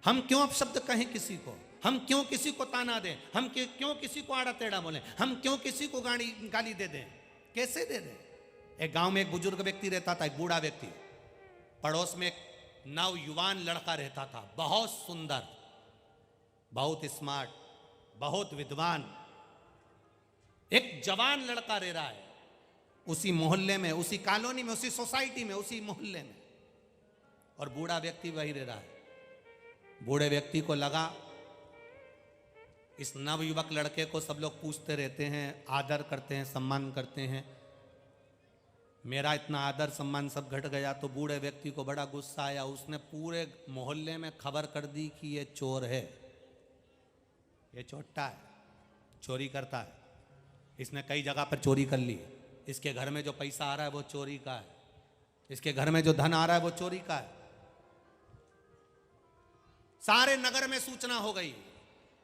हम क्यों अपशब्द कहें किसी को, हम क्यों किसी को ताना दें, हम क्यों किसी को आड़ा टेढ़ा बोलें, हम क्यों किसी को गाली दे दें, कैसे दे दें। एक गांव में एक बुजुर्ग व्यक्ति रहता था, एक बूढ़ा व्यक्ति। पड़ोस में एक नवयुवान लड़का रहता था, बहुत सुंदर, बहुत स्मार्ट, बहुत विद्वान। एक जवान लड़का रह रहा है उसी मोहल्ले में, उसी कॉलोनी में, उसी सोसाइटी में, उसी मोहल्ले में, और बूढ़ा व्यक्ति वही रह रहा है। बूढ़े व्यक्ति को लगा इस नवयुवक लड़के को सब लोग पूछते रहते हैं, आदर करते हैं, सम्मान करते हैं, मेरा इतना आदर सम्मान सब घट गया। तो बूढ़े व्यक्ति को बड़ा गुस्सा आया। उसने पूरे मोहल्ले में खबर कर दी कि ये चोर है, ये चोट्टा है, चोरी करता है, इसने कई जगह पर चोरी कर ली, इसके घर में जो पैसा आ रहा है वो चोरी का है, इसके घर में जो धन आ रहा है वो चोरी का है। सारे नगर में सूचना हो गई,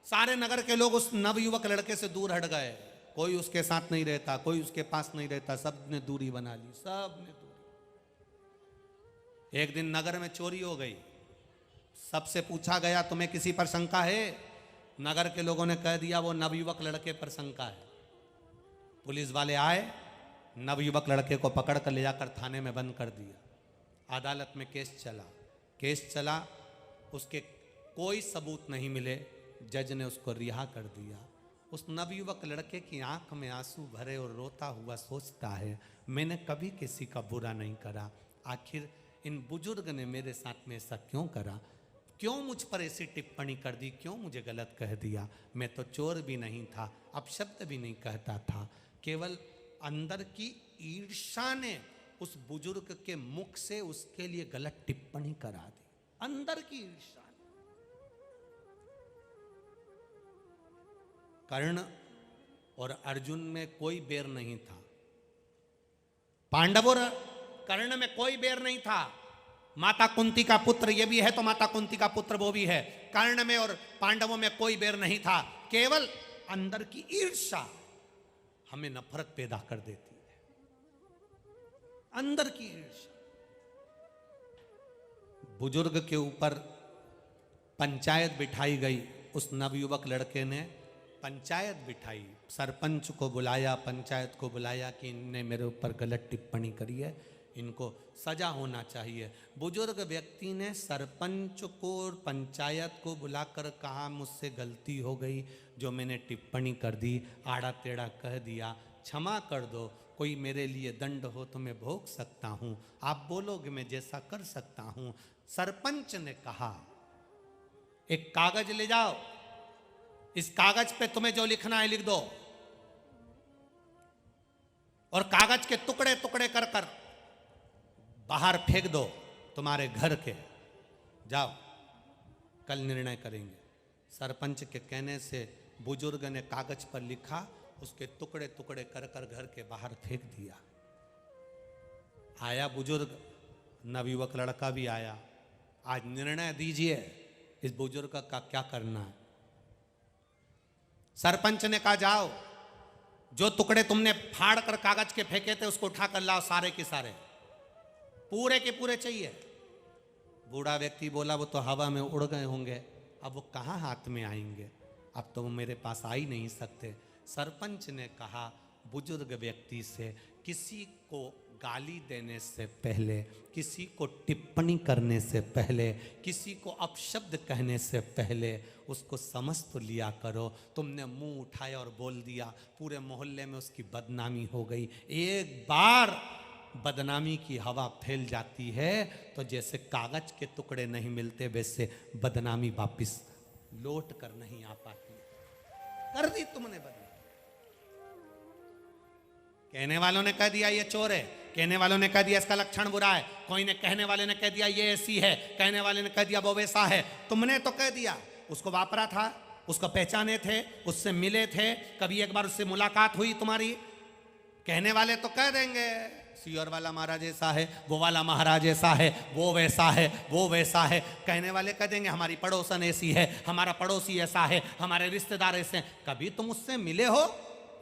सारे नगर के लोग उस नवयुवक लड़के से दूर हट गए। कोई उसके साथ नहीं रहता, कोई उसके पास नहीं रहता, सब ने दूरी बना ली, सब ने दूरी। एक दिन नगर में चोरी हो गई, सबसे पूछा गया तुम्हें किसी पर शंका है? नगर के लोगों ने कह दिया वो नवयुवक लड़के पर शंका है। पुलिस वाले आए, नवयुवक लड़के को पकड़ कर ले जाकर थाने में बंद कर दिया। अदालत में केस चला, उसके कोई सबूत नहीं मिले, जज ने उसको रिहा कर दिया। उस नवयुवक लड़के की आंख में आंसू भरे और रोता हुआ सोचता है, मैंने कभी किसी का बुरा नहीं करा, आखिर इन बुजुर्ग ने मेरे साथ में ऐसा क्यों करा, क्यों मुझ पर ऐसी टिप्पणी कर दी, क्यों मुझे गलत कह दिया। मैं तो चोर भी नहीं था, अपशब्द भी नहीं कहता था, केवल अंदर की ईर्ष्या ने उस बुजुर्ग के मुख से उसके लिए गलत टिप्पणी करा दी। अंदर की ईर्ष्या। कर्ण और अर्जुन में कोई बैर नहीं था, पांडव और कर्ण में कोई बैर नहीं था। माता कुंती का पुत्र ये भी है तो माता कुंती का पुत्र वो भी है। कर्ण में और पांडवों में कोई बैर नहीं था, केवल अंदर की ईर्ष्या हमें नफरत पैदा कर देती है, अंदर की ईर्ष्या। बुजुर्ग के ऊपर पंचायत बिठाई गई। उस नवयुवक लड़के ने पंचायत बिठाई, सरपंच को बुलाया, पंचायत को बुलाया कि इनने मेरे ऊपर गलत टिप्पणी करी है, इनको सजा होना चाहिए। बुजुर्ग व्यक्ति ने सरपंच को और पंचायत को बुलाकर कहा मुझसे गलती हो गई, जो मैंने टिप्पणी कर दी, आड़ा टेढ़ा कह दिया, क्षमा कर दो, कोई मेरे लिए दंड हो तो मैं भोग सकता हूँ, आप बोलोगे मैं जैसा कर सकता हूँ। सरपंच ने कहा एक कागज ले जाओ, इस कागज पे तुम्हें जो लिखना है लिख दो, और कागज के टुकड़े टुकड़े कर कर बाहर फेंक दो तुम्हारे घर के, जाओ कल निर्णय करेंगे। सरपंच के कहने से बुजुर्ग ने कागज पर लिखा, उसके टुकड़े टुकड़े कर कर घर के बाहर फेंक दिया। आया बुजुर्ग, नवयुवक लड़का भी आया, आज निर्णय दीजिए इस बुजुर्ग का क्या करना है। सरपंच ने कहा जाओ, जो टुकड़े तुमने फाड़ कर कागज के फेंके थे उसको उठा कर लाओ, सारे के सारे, पूरे के पूरे चाहिए। बूढ़ा व्यक्ति बोला वो तो हवा में उड़ गए होंगे, अब वो कहाँ हाथ में आएंगे, अब तो वो मेरे पास आ ही नहीं सकते। सरपंच ने कहा बुजुर्ग व्यक्ति से, किसी को गाली देने से पहले, किसी को टिप्पणी करने से पहले, किसी को अपशब्द कहने से पहले उसको समझ तो लिया करो। तुमने मुंह उठाया और बोल दिया, पूरे मोहल्ले में उसकी बदनामी हो गई। एक बार बदनामी की हवा फैल जाती है तो जैसे कागज के टुकड़े नहीं मिलते वैसे बदनामी वापिस लौट कर नहीं आ पाती। कर दी तुमने बदनामी। कहने वालों ने कह दिया ये चोर है, कहने वालों ने कह दिया इसका लक्षण बुरा है, कोई ने कहने वाले ने कह दिया ये ऐसी है, कहने वाले ने कह दिया वो वैसा है। तुमने तो कह दिया, उसको वापरा था, उसको पहचाने थे, उससे मिले थे, कभी एक बार उससे मुलाकात हुई तुम्हारी। कहने वाले तो कह देंगे सियोर वाला महाराज ऐसा है, वो वाला महाराज ऐसा है, वो वैसा है, वो वैसा है। कहने वाले कह देंगे हमारी पड़ोसन ऐसी है, हमारा पड़ोसी ऐसा है, हमारे रिश्तेदार ऐसे हैं। कभी तुम उससे मिले हो?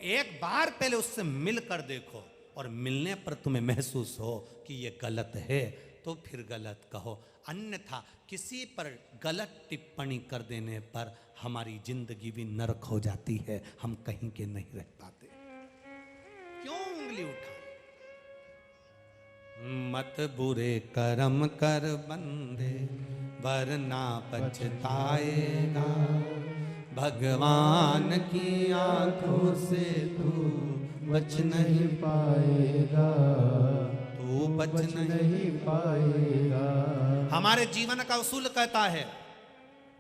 एक बार पहले उससे मिल कर देखो और मिलने पर तुम्हें महसूस हो कि ये गलत है, तो फिर गलत कहो, अन्यथा किसी पर गलत टिप्पणी कर देने पर हमारी जिंदगी भी नरक हो जाती है, हम कहीं के नहीं रह पाते। क्यों उंगली उठा? मत बुरे कर्म कर बंदे वरना पछताएगा, भगवान की आंखों से तू बच नहीं पाएगा, तू बच नहीं पाएगा। हमारे जीवन का उसूल कहता है,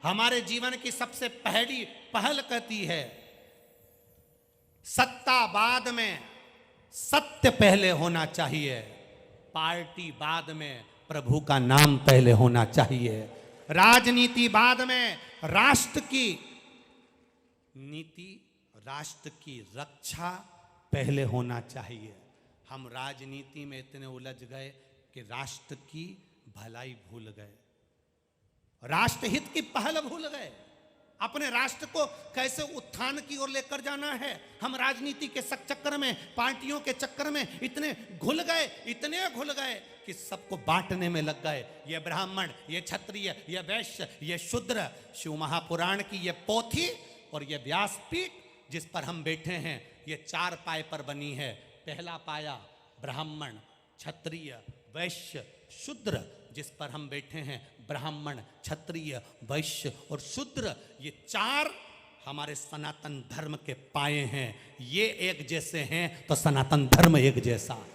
हमारे जीवन की सबसे पहली पहल कहती है, सत्ता बाद में सत्य पहले होना चाहिए, पार्टी बाद में प्रभु का नाम पहले होना चाहिए, राजनीति बाद में राष्ट्र की नीति, राष्ट्र की रक्षा पहले होना चाहिए। हम राजनीति में इतने उलझ गए कि राष्ट्र की भलाई भूल गए, राष्ट्रहित की पहल भूल गए। अपने राष्ट्र को कैसे उत्थान की ओर लेकर जाना है, हम राजनीति के चक्कर में, पार्टियों के चक्कर में इतने घुल गए कि सबको बांटने में लग गए। ये ब्राह्मण, ये क्षत्रिय, ये वैश्य, ये शूद्र। शिव महापुराण की ये पोथी और ये व्यासपीठ जिस पर हम बैठे हैं, ये 4 पाए पर बनी है। पहला पाया ब्राह्मण, क्षत्रिय, वैश्य, शूद्र, जिस पर हम बैठे हैं, ब्राह्मण, क्षत्रिय, वैश्य और शूद्र, ये 4 हमारे सनातन धर्म के पाए हैं। ये एक जैसे हैं तो सनातन धर्म एक जैसा है।